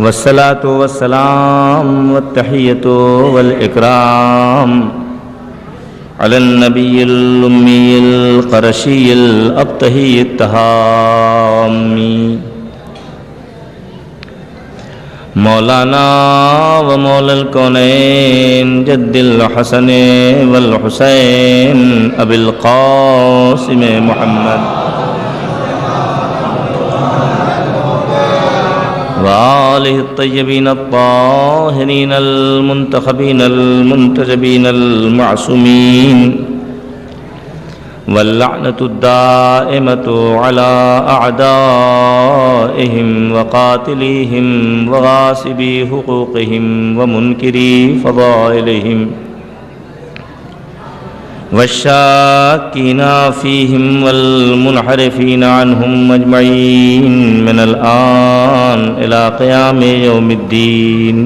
वस्सलातु वस्सलाम वत्तहियतु वल इकराम अलन नबिय्यिल उम्मिय्यिल क़रशिय्यिल अब्तहिय्यित तहामी मौलाना व मौलल कौनैन जद्दिल हसन वल हुसैन अबिल क़ासिम मुहम्मद वालिहि तय्यबीन अत्ताहिरीन अलमुंतखबीन अलमुंतजबीन अलमासूमीन वल्लअनतु दाइमतु अला अअदाइहिम वक़ातिलिहिम वग़ासिबी हुक़ूक़िहिम वमुनकिरी फ़ज़ाइलिहिम वश्शाकीना फ़ीहिम वल्मुनहरिफ़ीना अन्हुम अजमईन मिनल आन इला क़ियामि यौमिद्दीन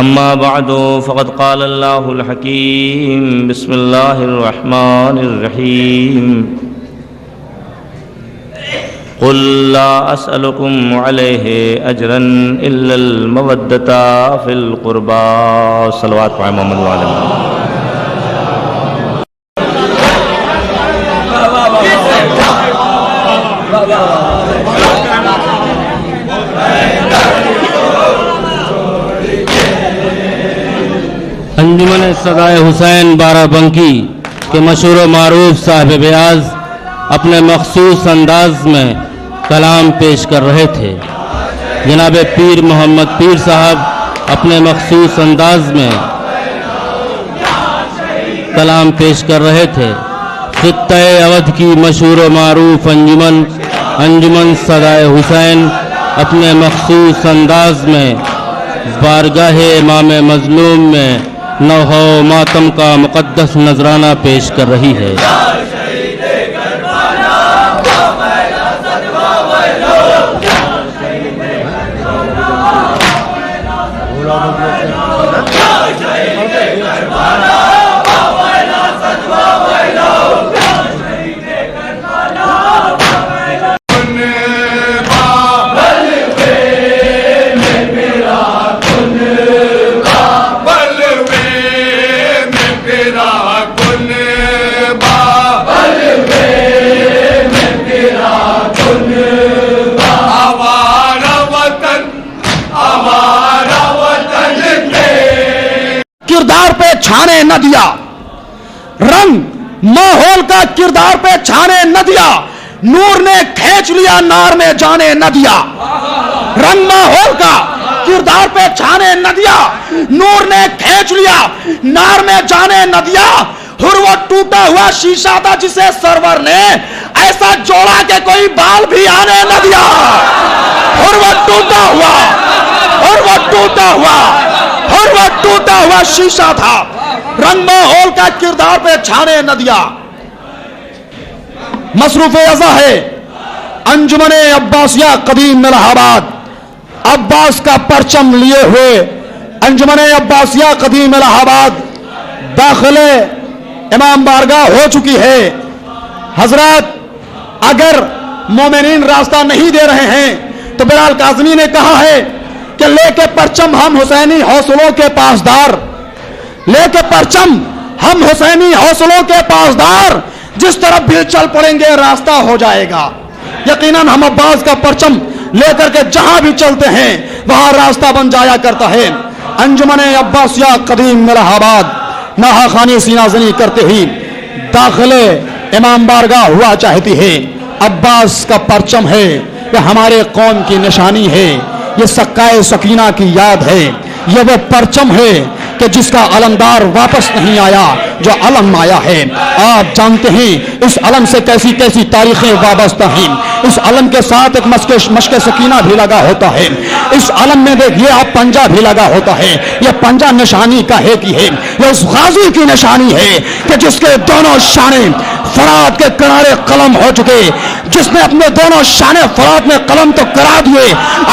अम्मा बअदु फ़क़द क़ाल अल्लाहुल हकीम बिस्मिल्लाहिर रहमानिर रहीम क़ुल ला अस्अलुकुम अलैहि अजरन इल्लल मवद्दता फ़िल क़ुरबा सल्लल्लाहु अलैहि वसल्लम। अंजुमन सदाए हुसैन बाराबंकी के मशहूर मारूफ साहिब ब्याज अपने मखसूस अंदाज में कलाम पेश कर रहे थे। जनाब पीर मोहम्मद पीर साहब अपने मखसूस अंदाज में कलाम पेश कर रहे थे। खित्ते अवध की मशहूर मारूफ अंजुमन सदाए हुसैन अपने मखसूस अंदाज में बारगाह इमाम मजलूम में नौहो मातम का मुक़द्दस नजराना पेश कर रही है। किरदार पे छाने न दिया, रंग माहौल का किरदार पे छाने न दिया, नूर ने खींच लिया नार में जाने न दिया। रंग माहौल का किरदार पे छाने न दिया, नूर ने खींच लिया नार में जाने न दिया। हुर वो टूटा हुआ शीशा था जिसे सरवर ने ऐसा जोड़ा के कोई बाल भी आने न दिया। हुर वो टूटा हुआ शीशा था, रंग माहौल का किरदार पे छाने न दिया। मसरूफ अज़ा है अंजुमने अब्बासिया कदीम इलाहाबाद, अब्बास का परचम लिए हुए अंजुमने अब्बासिया कदीम इलाहाबाद दाखिले इमाम बारगाह हो चुकी है। हजरत अगर मोमिनीन रास्ता नहीं दे रहे हैं तो बिलाल काज़मी ने कहा है कि लेके परचम हम हुसैनी हौसलों के पासदार, लेके परचम हम हुसैनी हौसलों के पासदार, जिस तरफ भी चल पड़ेंगे रास्ता हो जाएगा। यकीनन हम अब्बास का परचम लेकर के जहां भी चलते हैं वहां रास्ता बन जाया करता है। अंजुमने अब्बासिया कदीम इलाहाबाद नाहा खानी सीनाजनी करते ही दाखिले इमाम बारगाह हुआ चाहती है। अब्बास का परचम है, यह हमारे कौम की निशानी है, ये सक्काए सकीना की याद है। ये वो परचम है कि जिसका अलमदार वापस नहीं आया, जो अलम आया है। आप जानते हैं इस अलम से कैसी कैसी तारीखें वाबस्ता हैं। इस अलम के साथ एक मशक सकीना भी लगा होता है। इस अलम में देखिए आप पंजा भी लगा होता है। यह पंजा निशानी का है कि है, यह उस गाजी की निशानी है कि जिसके दोनों शाने फरात के किनारे कलम हो चुके, जिसने अपने दोनों शाने फरात में कलम तो करा दिए।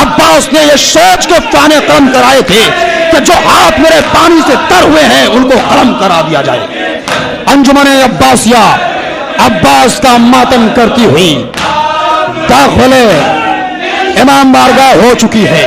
अब्बास ने यह सोच के फाने कलम कराए थे कि जो हाथ मेरे पानी से तर हुए हैं उनको कलम करा दिया जाए। अंजुमने अब्बासिया अब्बास का मातम करती हुई दाखिले इमाम बारगाह हो चुकी है।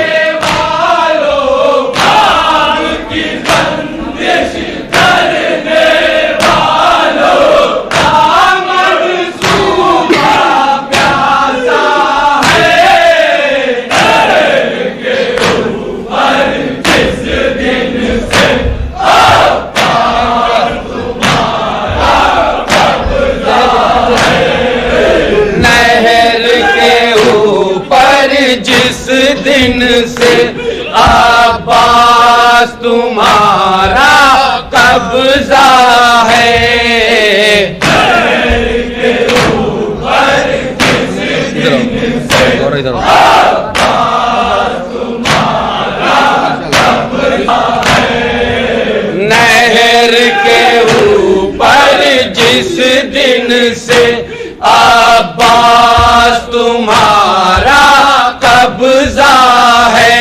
जिस दिन से अब्बास तुम्हारा कब्जा है, नहर के ऊपर जिस दिन से अब्बास तुम्हारा कब्जा है,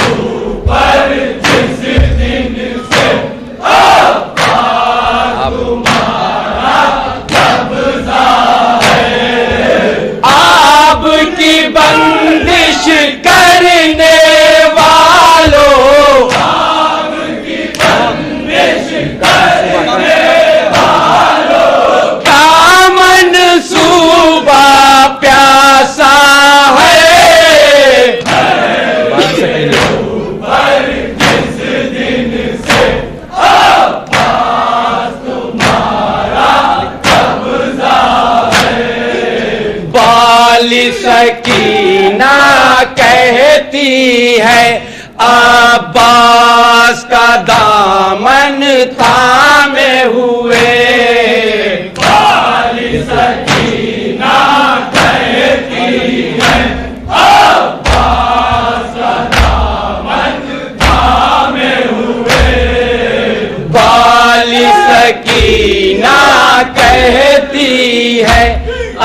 ऊपर जिस दिन से अब्बास तुम्हारा कब्जा है, आपकी बंदिश करने वालों, आपकी बंदिश करने सूबा प्यासा है, ऊपर जिस दिन से अब्बास तुम्हारा कब्जा है, बाली सकीना कहती है अब्बास का दामन थामे हुए, सकीना कहती है अब्बास का दामन थामे हुए, बाली सकीना कहती है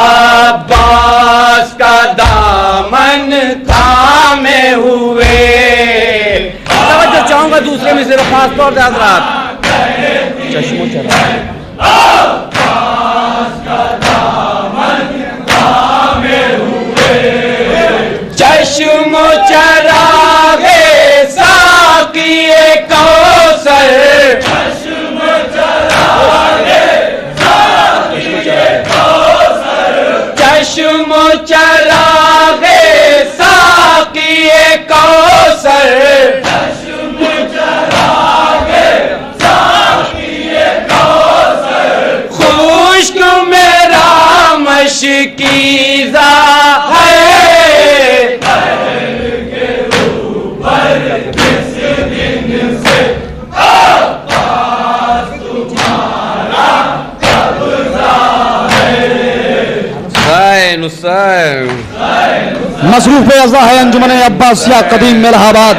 अब्बास का दामन थामे हुए। तवज्जो चाहूंगा दूसरे में सिर्फ खास तौर से हज़रात, चश्मो चला चश्मो चरागे साक़िए कौसर, चश्मो चरागे साक़िए कौसर, चश्मो चरागे साक़िए कौसर, चश्मो चरागे साक़िए कौसर, खुश्क मेरा मशकीज़ा है, मसरूफ़ अज़ा है अंजुमन अब्बासिया कदीम इलाहाबाद,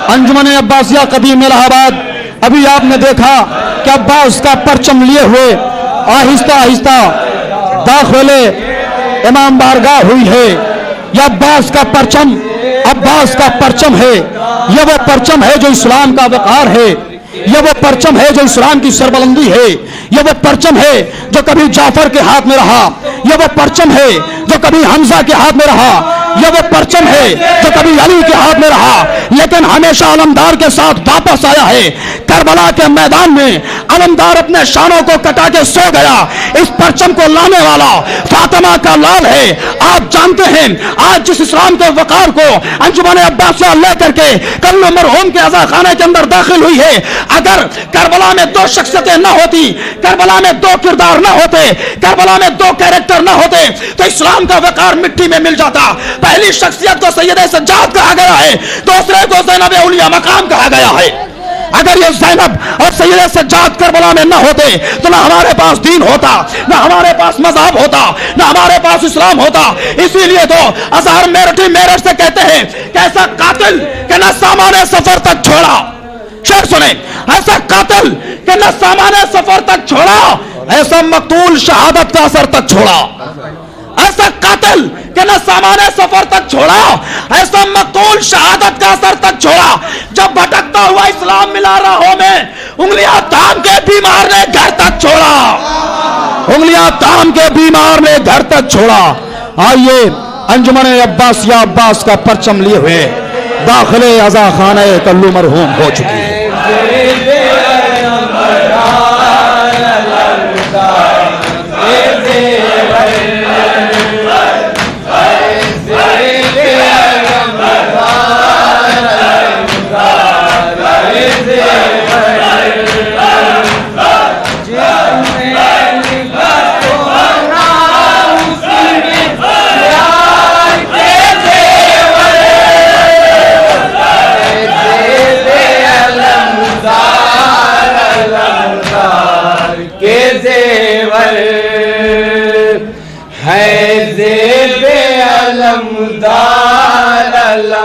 अंजुमन अब्बासिया कदीम इलाहाबाद। अभी आपने देखा कि अब्बास का परचम लिए हुए आहिस्ता आहिस्ता दाखिले इमाम बारगाह हुई है। यह अब्बास का परचम, अब्बास का परचम है। यह वो परचम है जो इस्लाम का वक़ार है, यह वो परचम है जो इस्लाम की सरबलंदी है, यह वो परचम है जो कभी जाफर के हाथ में रहा, यह वो परचम है जो कभी हमजा के हाथ में रहा, यह वो परचम है जो कभी अली के हाथ में रहा, लेकिन हमेशा अलमदार के साथ वापस आया है। करबला के मैदान में अलमदार अपने शानों को कटा के सो गया। इस परचम को लाने वाला फातिमा का लाल है। आप जानते हैं आज जिस इस्लाम के वकार को अंजुमन अब्बासिया लेकर के कल मरहूम के अज़ा खाने के अंदर दाखिल हुई है, अगर करबला में दो शख्सियतें न होती, करबला में दो किरदार न होते, करबला में दो कैरेक्टर न होते, तो इस्लाम का वकार मिट्टी में मिल जाता। पहली शख्सियत को सैयद सज्जाद कहा गया है, दूसरे को ज़ैनब औलिया मकाम कहा गया है। अगर ये ज़ैनब और सैयद सज्जाद करबला में न होते तो ना हमारे पास दीन होता, ना हमारे पास मज़हब होता, ना हमारे पास इस्लाम होता। इसीलिए तो अज़हर मेरठ से कहते हैं कि ऐसा कातिल कि न सामाने सफर तक छोड़ा, शेर सुने, ऐसा कातिल कि न सामाने सफर तक छोड़ा, ऐसा मकतूल शहादत का असर तक छोड़ा। ऐसा कातिल कि न सामाने सफर तक छोड़ा, ऐसा मकतूल शहादत का असर तक छोड़ा। जब भटकता हुआ इस्लाम मिला राहों में, उंगलियां थाम के बीमार ने घर तक छोड़ा, उंगलियां थाम के बीमार ने घर तक छोड़ा। आइए अंजुमन अब्बासिया अब्बास का परचम लिए हुए दाखिले अज़ा खाने कल्लू मरहूम हो चुकी है।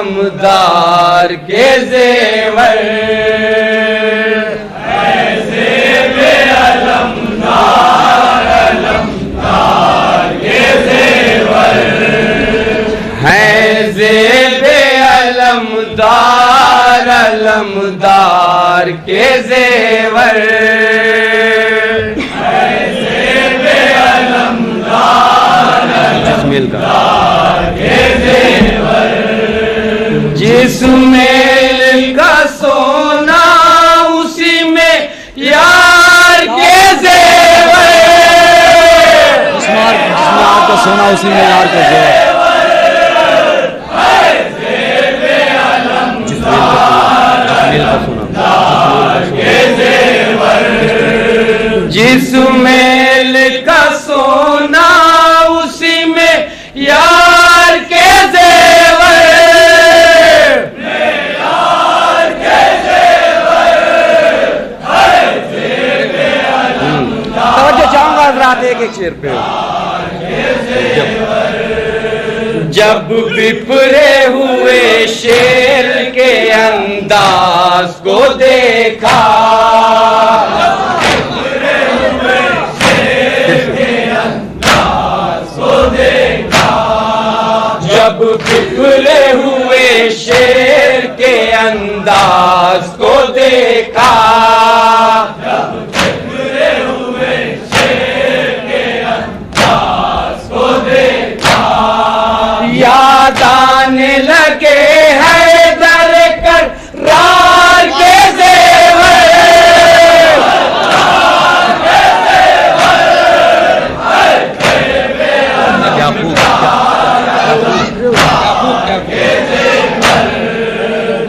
अलमदार के जेवर अलमदार के जेवर है ज़ेबे अलमदार अलमदार के जेवर है ज़ेबे अलमदार अलमदार के जेवर जिसमें का सोना उसी में यार के जेवर जिस्मार का सोना उसी में यार के जेवर जिसमें का सोना उसी में यार के जेवर एक एक शेर पे जब बिफरे हुए शेर के अंदाज को देखा जब बिफरे हुए शेर के अंदाज को देखा याद आने लगे हैं दर कर रार के जेवर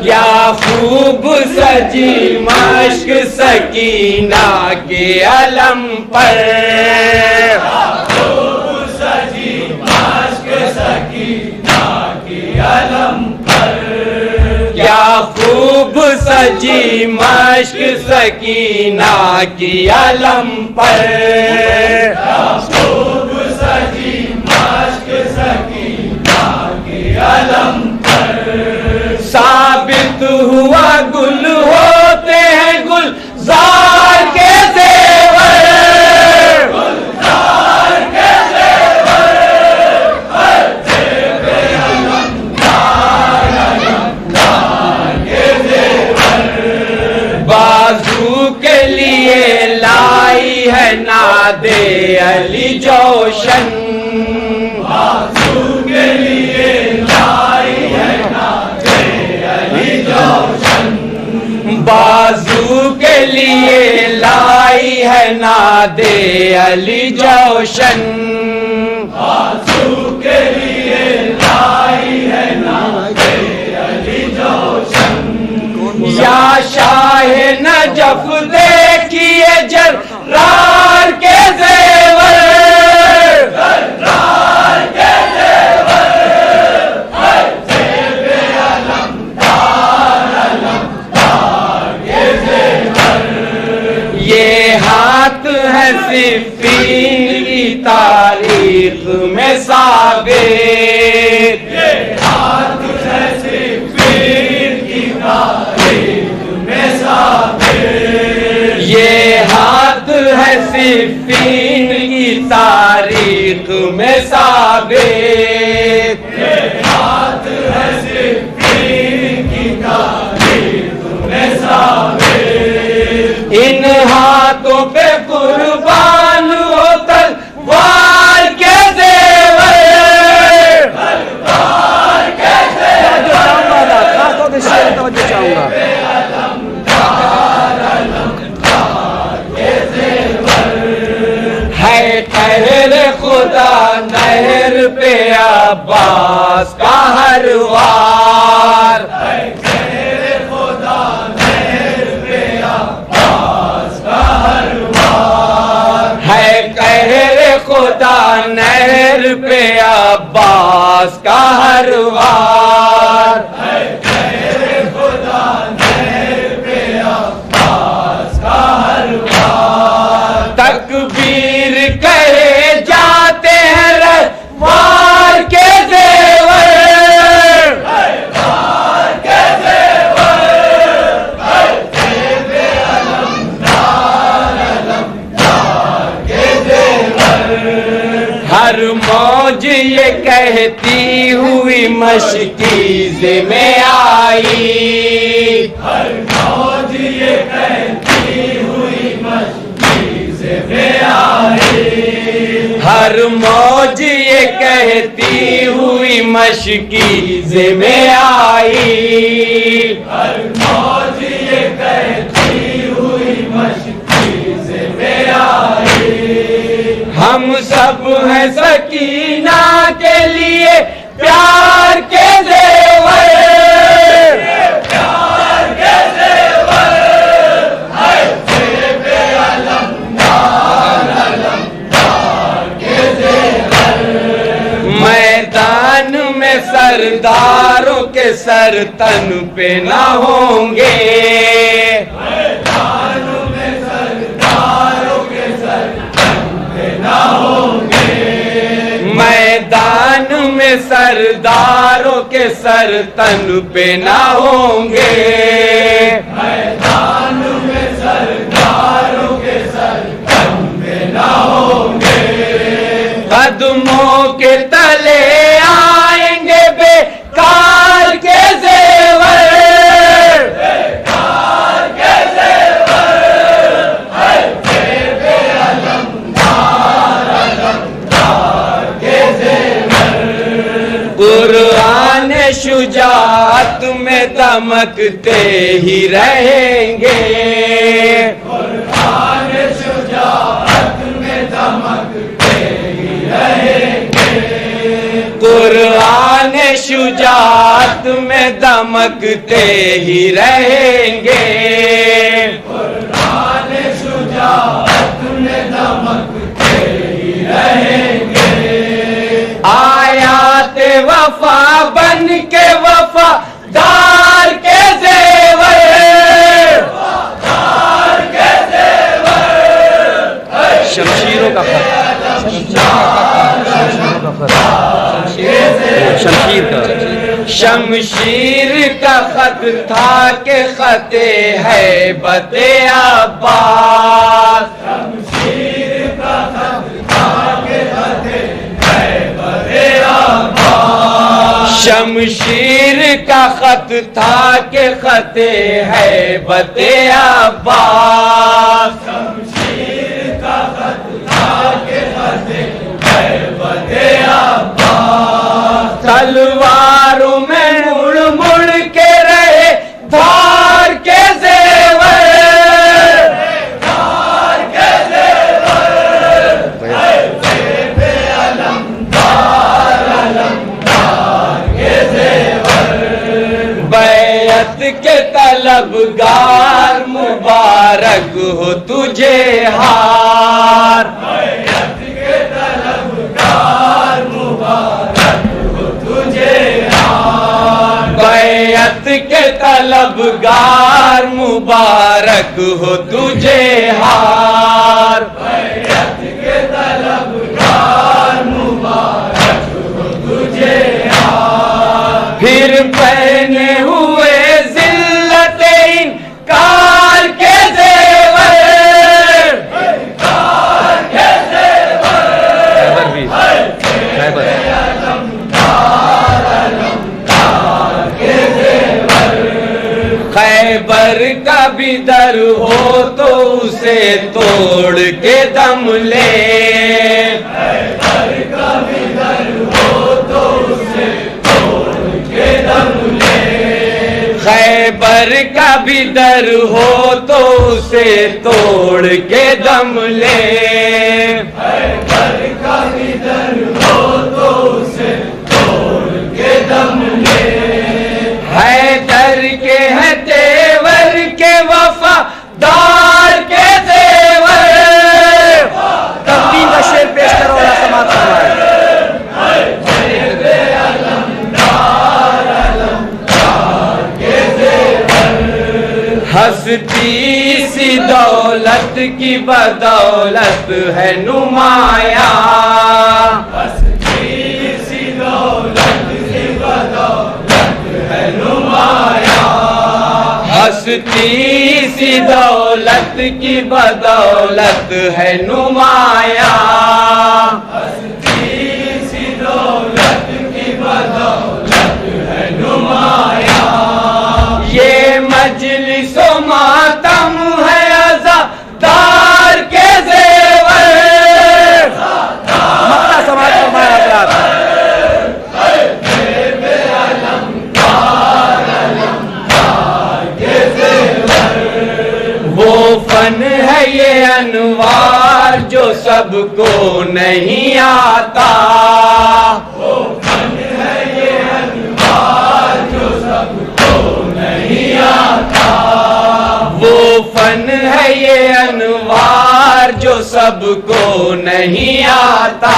क्या खूब सजी मश्क सकीना के अलम पर क्या खूब सजी मश्क सकीना की अलम पर खूब सजी मश्क सकीना की अलम पर साबित हुआ गुल होते हैं गुलजार के जेवर गुलजार के बाजू के लिए लाई है नादे अली जोशन बाजू के लिए लाई है नादे अली जोशन बाजू के लिए लाई है नादे अली जोशन बाजू के लिए लाई है नादे अली जोशन या शाह नजफ देखिए जर्रार के जेवर जर्रार के जेवर ज़ेबे अलमदार अलमदार के जेवर ये हाथ है सिफ़ीन की तारीख में साबित ये हाथ है सिफ़ीन की ये हाथ है सिफ़ीन की तारीख में साबित ये हाथ है सिफ़ीन की तारीख में साबित इन हाथों पे कुर्बान हो तलवार के जेवर पे अब्बास का हर वार, है कहर खुदा नहर पे अब्बास का हर वार, है कहर खुदा नहर पे अब्बास का हर वार, है कहर खुदा नहर पे अब्बास का हर वार। तकबीर कहे जाते हैं रवार के जेवर, वार के जेवर, जेबे अलमदार के जेवर। हर मौज ये कहती हुई मशकीज़े में आई, हर मौज ये कहती हुई मशकीज़े में आई, हर मौज ये कहती हुई मशकीज़े में आई, हर मौज ये कहती हुई मशकीज़े में आई। हम सब हैं सकीना के लिए प्यार के जेवर, प्यार के जेवर, है जेबे अलमदार के जेवर। मैदान में सरदारों के सर तन पे ना होंगे, मैदान में सरदारों के सर तन पे ना होंगे, मैदान में सरदारों के सर तन पे ना होंगे, मैदान में सरदारों के सर तन पे ना होंगे। कदमों के तले आएंगे बेकार के जेवर, बेकार के जेवर, है जेबे अलमदार के जेवर। कुरान शुजाअत में दमकते ही रहेंगे, कुरान शुजाअत में दमकते ही रहेंगे, कुरान शुजाअत में दमकते ही रहेंगे, कुरान शुजाअत में दमकते ही रहेंगे। आयात वफा बन के वफादार के जेवर, वफादार के जेवर, शमशीरों का खत, शमशीर का शमशीर का खत था के खते है बते अब्बास, शमशीर का खत था के खते है बते अब्बास, शमशीर का खत था के खते है बते अब्बास, शमशीर का खत था के खते है बते अब्बास। तलवारों में मुड़ मुड़ के रहे धार के जेवर, धार के जेवर, है जेबे अलमदार के जेवर। बैअत के तलबगार मुबारक हो तुझे हार, बैअत के तलबगार मुबारक हो तुझे हार, बैअत के तलबगार मुबारक हो तुझे हार, बैअत के तलबगार मुबारक हो तुझे हार। फिर पहने हुए जिल्लत इनकार के जेवर, इनकार के जेवर, खैबर का भी दर हो तो उसे तोड़ के दम ले, खैबर का भी दर हो तो उसे तोड़ के दम ले, खैबर का भी दर हो तो उसे तोड़ के दम ले, खैबर का भी दर हो तो हस्ती सी दौलत की बदौलत है नुमाया, हस्ती सी दौलत की बदौलत है नुमाया, हस्ती सी दौलत की बदौलत है नुमाया, हस्ती सी दौलत की बदौलत है नुमाया। ये मजलिसो मातम है अज़ादार के ज़ेवर, मक्ता समाज फरमाया हज़रात। वो फन है ये अनवार जो सबको नहीं आता, वो फन है ये अनवार जो सबको नहीं आता, वो फन है ये अनवार जो सबको नहीं आता,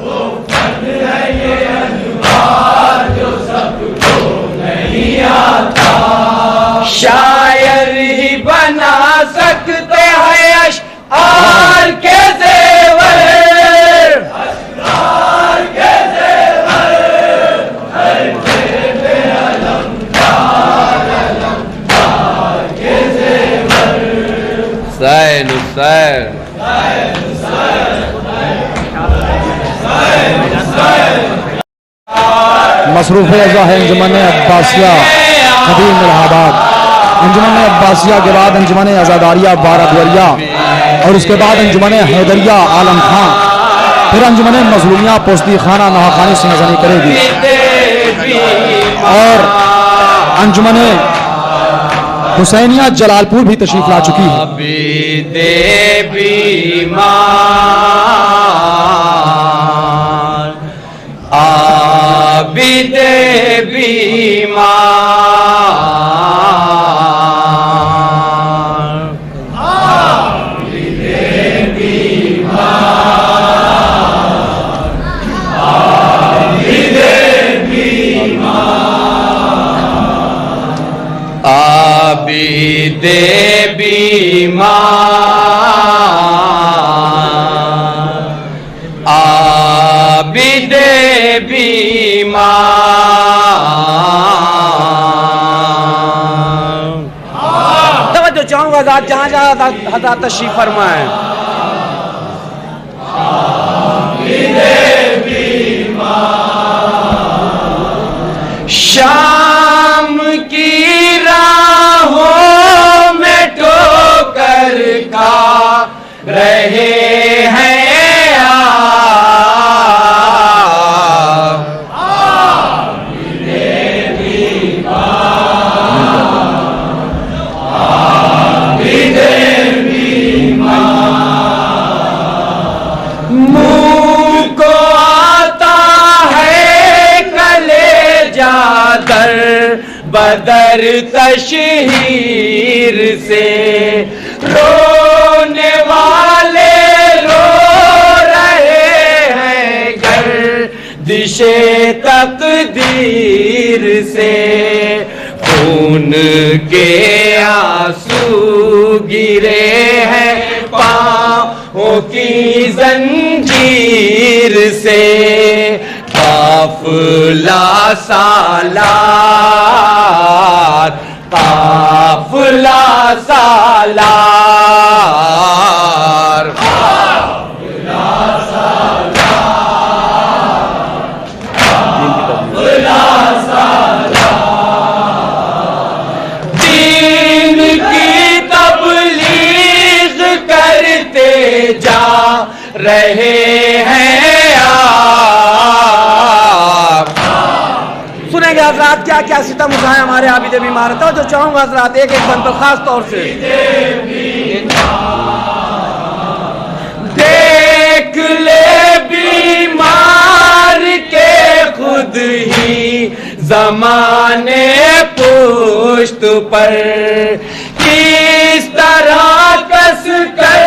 वो फन है ये अनवार जो सबको नहीं आता। शायर ही बना सकते हैं अशआर के ज़ेवर, अशआर के ज़ेवर, हर जेबे अलमदार अलमदार के ज़ेवर। सैन सैन मसरूफ़ अज़ा है अंजुमन अब्बासिया कदीम इलाहाबाद। अंजुमन अब्बासिया के बाद अंजुमन आज़ादारिया बारादवरिया और उसके बाद अंजुमन हैदरिया आलम खां, फिर अंजुमन मज़लूमिया पोस्ती खाना नहाखानी से नजनी करेगी और अंजुमन हुसैनिया जलालपुर भी तशरीफ ला चुकी है। आबिदे बीमार, आबिदे बीमार, आबिदे बीमार, आबिदे बीमार, आबिदे बीमार। तवज्जो चाहूंगा जहाँ जहाँ हज़रात तशरीफ फरमाएं। शाम की राहों में ठोकर का रहे हैं बदर तशहीर से रोने वाले रो रहे हैं गर्दिशे तकदीर से, खून के आंसू गिरे हैं पाँवों की जंजीर से, काफिला सालार, काफिला सालार, काफिला सालार, काफिला सालार। दीन की तबलीग करते जा रहे हैं हज़रात। क्या क्या सितम उठाए हमारे आबिदे बीमार था, जो चाहूंगा हज़रात एक एक बन पर खास तौर से देख ले बीमार के खुद ही ज़माने पुश्त पर किस तरह कस कर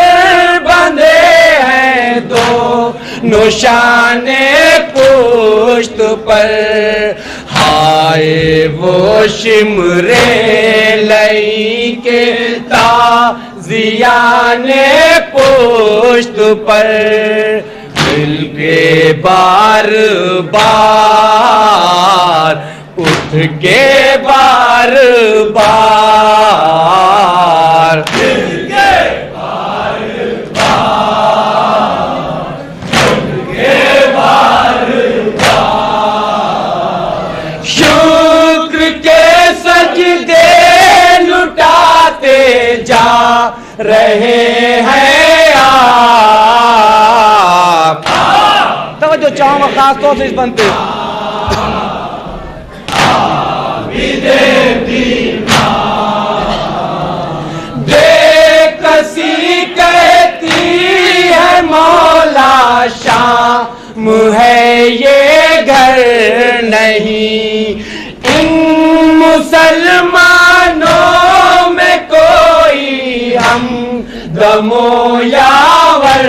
बंधे हैं दो निशाने पुश्त पर, हाय वो शिमरे लई के ताजियाने पुश्त पर, मिल के बार बार उठ के बार बार, शुक्र के सजदे लुटाते जा रहे हैं आप। तवज्जो चाहूंगा खास तौर से इस बनते बेकसी कहती है मौला शाम है ये घर नहीं, इन मुसलमानों में कोई हम दमो यावर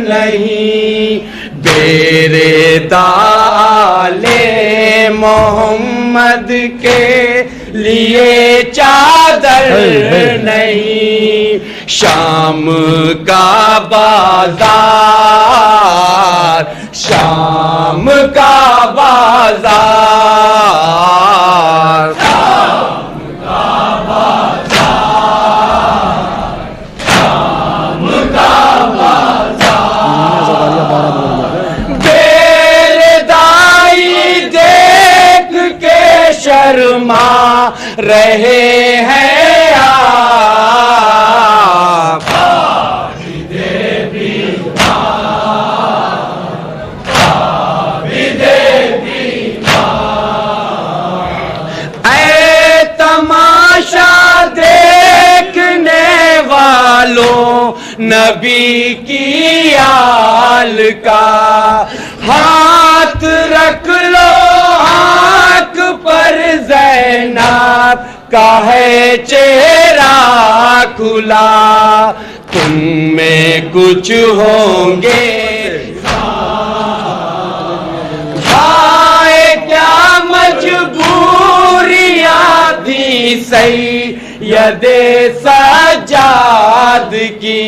नहीं, बेरे दाले मोहम्मद के लिए चादर नहीं, शाम का बाजार, शाम का बाजार, शाम का बाजार, शाम का बाजार, बेरदाई देख के शर्मा रहे हैं आप। ऐ तमाशा देखने वालों नबी की आल का, हाथ रख लो आंख पर ज़ैनब का है चेहरा खुला, तुम में कुछ होंगे हाय क्या मजबूरियां थी सैयदे सज्जाद की,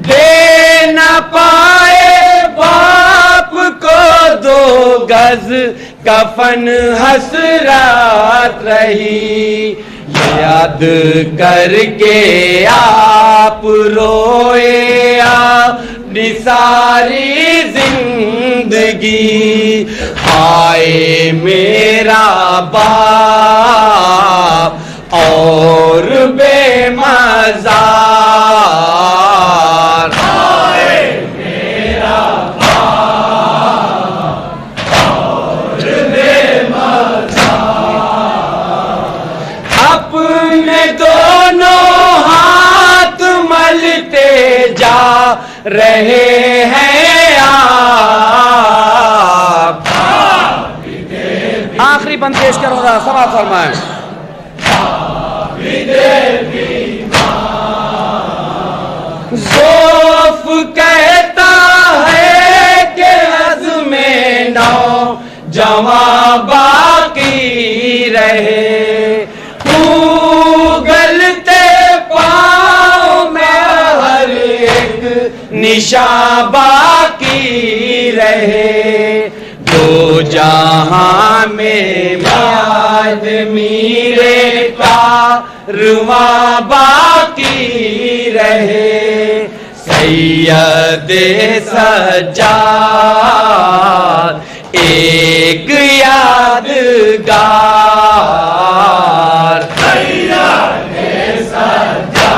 दे न पाए बाप को 2 गज कफन हसरत रही, याद करके आप रोए अपनी सारी जिंदगी, हाय मेरा बाप और बेमज़ार, हाय मेरा बाप और बेमज़ार, अपने दोनों हाथ मलते जा रहे हैं आप। आखिरी बंद पेश करो, सवाल फरमाएं। ज़ौफ़ कहता है कि अज़्मे नौ जवां बाकी रहे, उगलते पाँव में हर एक निशान बाकी रहे, 2 जहां में मेरे कारवां बाकी रहे, सैयदे सज्जाद एक यादगार, सैयदे सज्जाद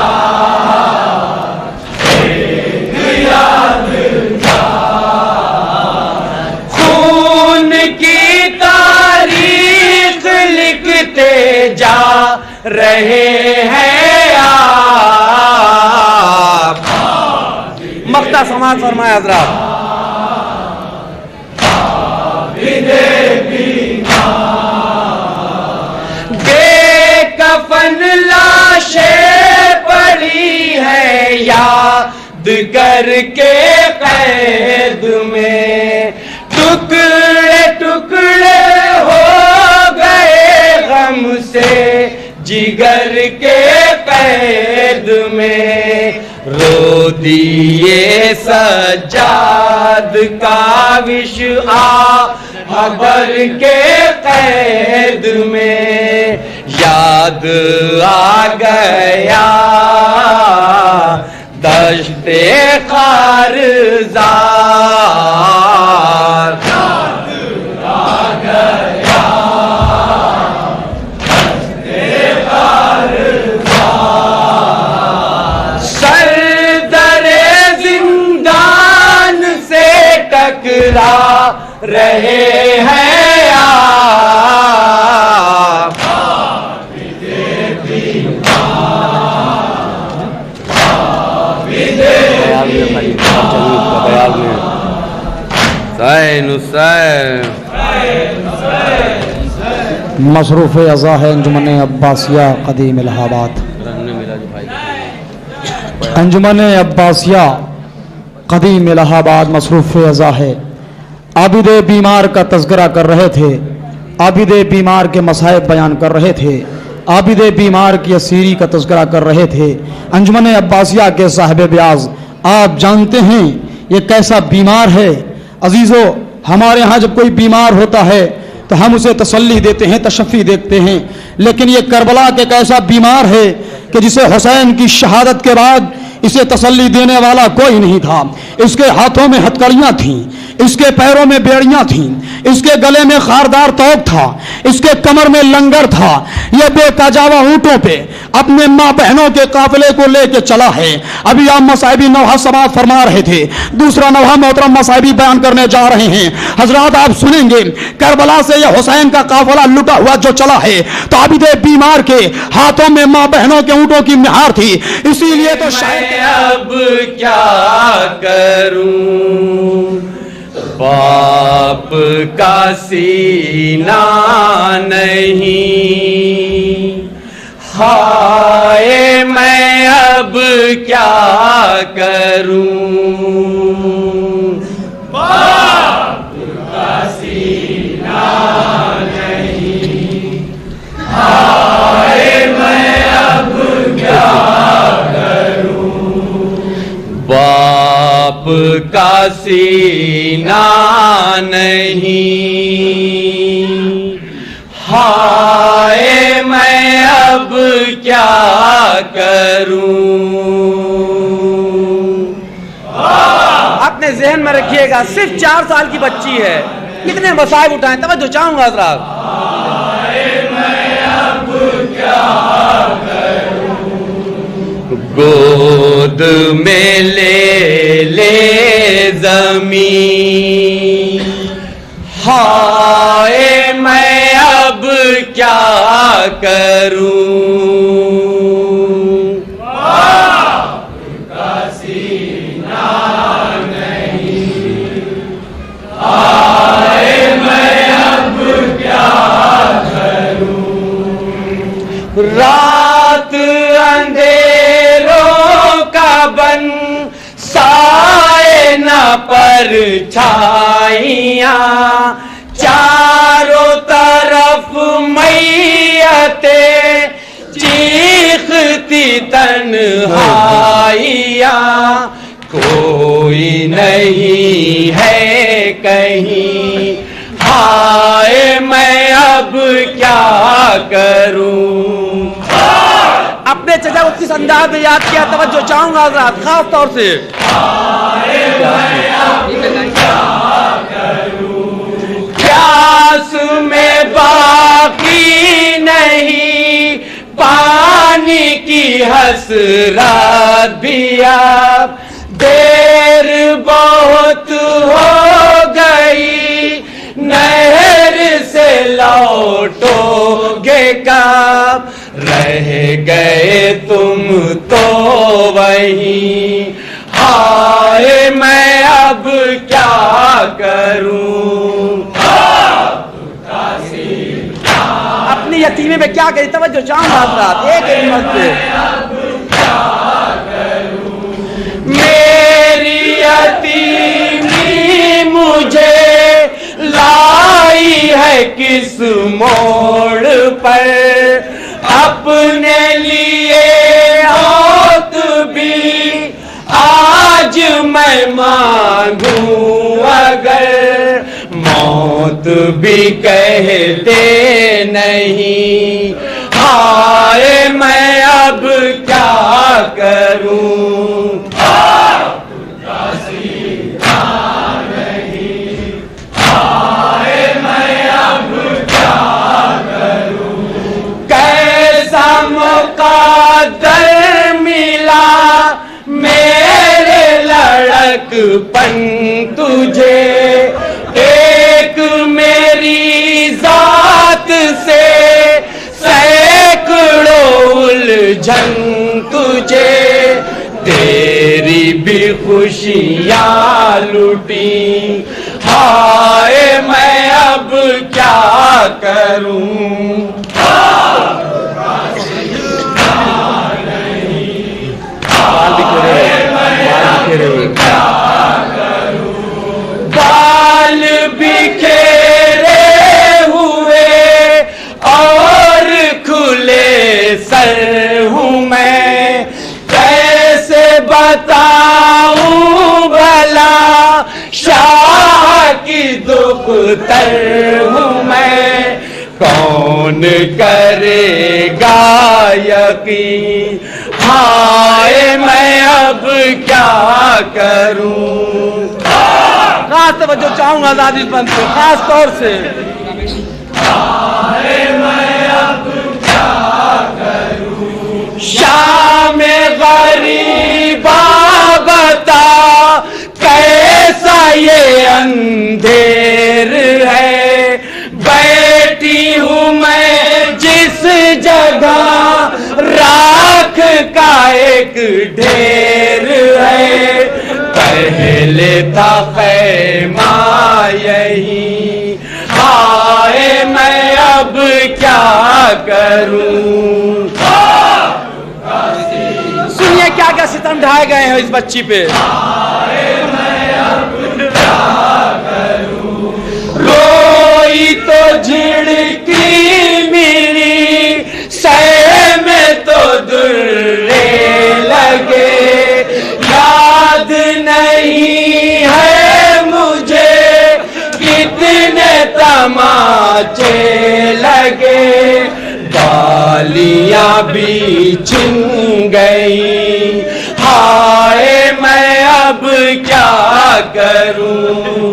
एक यादगार, खून की तारीख लिखते जा रहे हैं आप। मक्ता समाज फरमाया हज़रात। बेकफन लाशें पड़ी है या करके कैद में टुकड़े टुकड़े हो गए गम से जिगर के कैद में रो दिए सज्जाद काविश खबर के कैद में याद आ गया दश्ते कारज़ार याद आ गया दश्ते कारज़ार सरदरे जिंदान से टकरा रहे हैं आप मसरूफ़ अज़ा है अंजुमन अब्बासिया क़दीम इलाहाबाद। अंजुमन अब्बासिया क़दीम इलाहाबाद मसरूफ़ अज़ा है। आबिद बीमार का तज़किरा कर रहे थे, आबिद बीमार के मसाइब बयान कर रहे थे, आबिद बीमार की असीरी का तज़किरा कर रहे थे। अंजुमन अब्बासिया के साहिब ब्याज, आप जानते हैं ये कैसा बीमार है। अजीज़ों, हमारे यहाँ जब कोई बीमार होता है तो हम उसे तसल्ली देते हैं, तशफ़ी देखते हैं, लेकिन ये करबला के कैसा बीमार है कि जिसे हुसैन की शहादत के बाद इसे तसल्ली देने वाला कोई नहीं था। इसके हाथों में हथकड़ियाँ थीं, इसके पैरों में बेड़ियाँ थीं, इसके गले में खारदार तोप था, इसके कमर में लंगर था। यह बेताजावा ऊँटों पे अपने माँ बहनों के काफिले को लेके चला है। अभी आप मसाइबी नौहा समाप्त फरमा रहे थे, दूसरा नौहा मोहतरम मसाइबी बयान करने जा रहे हैं। हजरात, आप सुनेंगे करबला से यह हुसैन का काफिला लुटा हुआ जो चला है तो आबिद बीमार के हाथों में माँ बहनों के ऊँटों की मिहार थी। इसीलिए तो शायद अब क्या करूं, बाप का सीना नहीं, हाय मैं अब क्या करूं, बाप का सीना नहीं, हाय मैं अब क्या बाप का सीना नहीं, हाय मैं अब क्या करूं। अपने जहन में रखिएगा, सिर्फ 4 साल की बच्ची है, कितने मसाइब उठाएं। तवज्जो चाहूंगा हज़रात। हाय मैं अब क्या करूं, गोद में ले ज़मीं, हाय मैं अब क्या करूं, बाप का सीना नहीं, हाय मैं अब क्या करूं। रात अंधेरों का बन साए न पर छाइयां, चारों तरफ मैयते चीखती तन्हाइयां, कोई नहीं है कहीं, हाय मैं अब क्या करूं। अपने चचा उस अंदाज में याद किया, तवज्जो चाहूंगा हज़रात खास तौर से। प्यास में बाकी नहीं, पानी की हसरत भी अब, देर बहुत हो गई, नहर से लौटोगे कब, रह गए तुम तो वहीं, हाय मैं अब क्या करूं। अपनी यतीमे में क्या करी, तवज्जो चाहूंगा हज़रात, एक हिम्मत से। यतीमी मुझे लाई है किस मोड़ पर, अपने लिए मौत भी आज मैं मांगूं अगर, मौत भी कहते नहीं, हाय मैं अब क्या करूं। कैसा मुक़द्दर मिला मेरे लड़कपन तुझे, एक मेरी जात से सैकड़ों उलझन तुझे, तेरी भी खुशियाँ लुटी, हाय मैं अब क्या करूं। बाल बिखेरे हुए और खुले सर हूँ मैं, कैसे बताऊं भला शाह की दुख्तर हूँ मैं, कौन करेगा यकीन, हाय मैं अब क्या करूं। खास तवज्जो चाहूंगा आजादी पंथ को, खास तौर से। हाय मैं अब क्या करूं। शाम गरीबा बता कैसा ये अंधेर है, बैठी हूँ मैं जिस जगह राख का एक ढेर है, पहले था खैमा यही, हाय मैं अब क्या करूं। सुनिए क्या क्या सितम ढाए गए हैं इस बच्ची पे। हाय मैं अब क्या करूं। रोई तो झिड़की मिली, सह में तो दुर्रे लगे, याद नहीं है मुझे कितने तमाचे लगे, बालियां भी छिन गई, हाय मैं अब क्या करूं।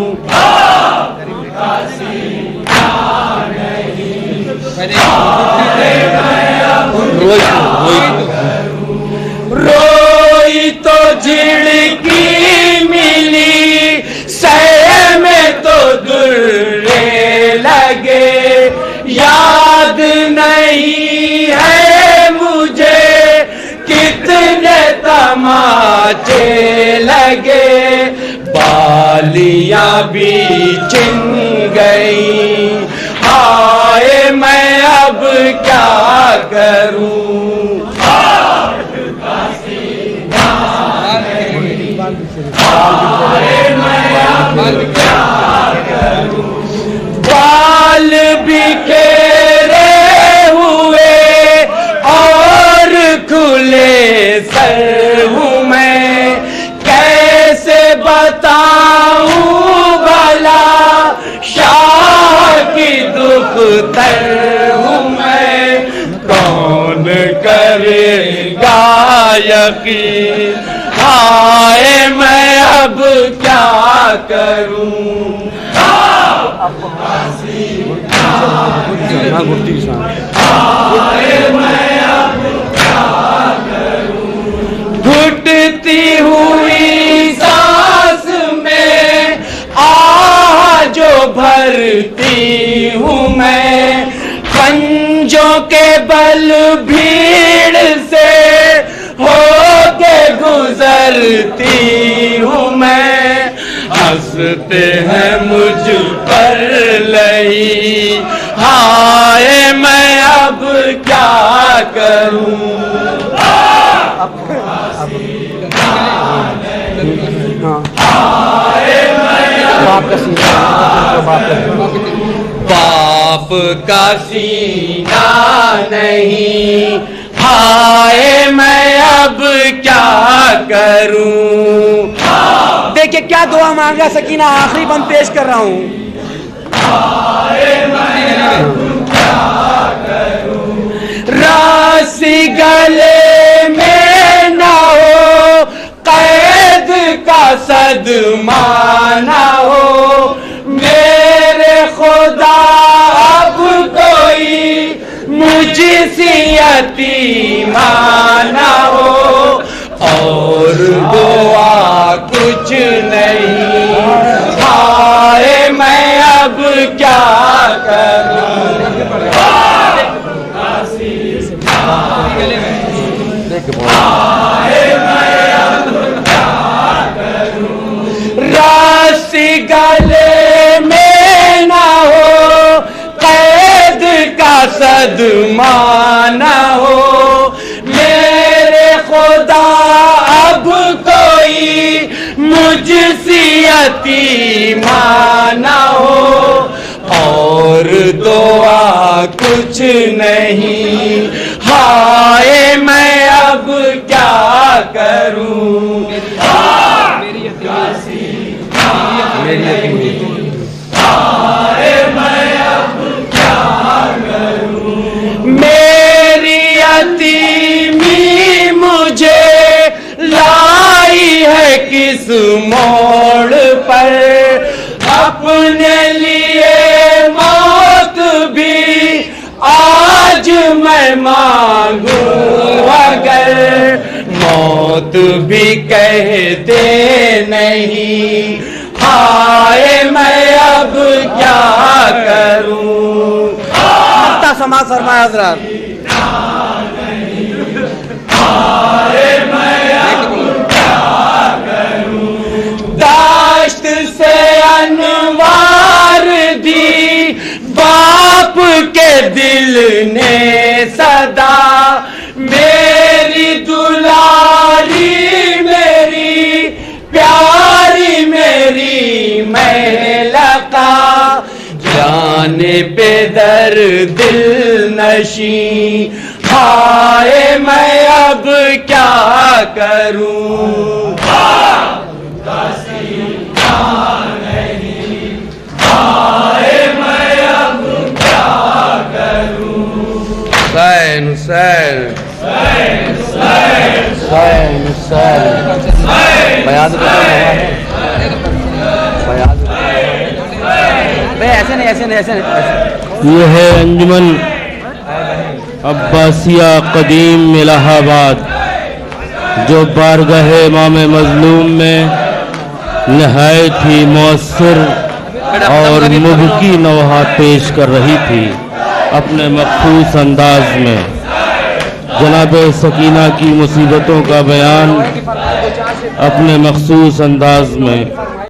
रोई तो झिड़की मिली, सह में तो दुर्रे लगे, याद नहीं है मुझे कितने तमाचे लगे, बालियां भी छिन गई, हाय मैं अब क्या करूं। बाल बिखेरे हुए और खुले सर हूँ मैं, कैसे बताऊं भला शाह की दुख्तर हूँ मैं, कौन करेगा यकीन, हाय मैं अब क्या करूं। घुटती हुई सांस में आह जो भरती हूँ मैं, पंजों के बल भीड़ से होके गुजरती हूँ मैं, हंसते हैं मुझ पर लही, हाय मैं अब क्या करूं। बाप का सीना नहीं, हाय मैं अब क्या करूं। देखिए क्या दुआ मांगा सकीना, आखिरी बंद पेश कर रहा हूं। राशि गले में ना हो, कैद का सदमा ना हो, मेरे खुदा अब कोई मुझसे यतीमा ना हो, और दुआ कुछ नहीं, हाय मैं अब क्या करूं। राशि गले में ना हो, कैद का सदमा ना हो, मेरे खुदा अब कोई मुझसे यतीमा ना हो, और दुआ कुछ नहीं, हाय मैं अब क्या करूं। मेरी यतीमी मुझे लाई है किस मोड़ पर, अपने लिए मौत भी आज मैं मांगूं अगर, मौत भी कहते नहीं, हाय मैं अब क्या करूं। समाज फरमाया हजरात। दाश्त से अनवार दी बाप के दिल ने सदा, मेरी दुलारी मेरी प्यारी मेरी महलका, जाने पे दर दिल नशी, हाय मैं अब क्या करूं। हुसैन हुसैन हुसैन हुसैन बयान ऐसे नहीं ऐसे नहीं ऐसे नहीं। ये है अंजुमन अब्बासिया कदीम इलाहाबाद, जो बारगाह इमाम मजलूम में नहायत ही मौसर और मुबकी नवाहत पेश कर रही थी अपने मखसूस अंदाज में। जनाब सकीना की मुसीबतों का बयान अपने मखसूस अंदाज में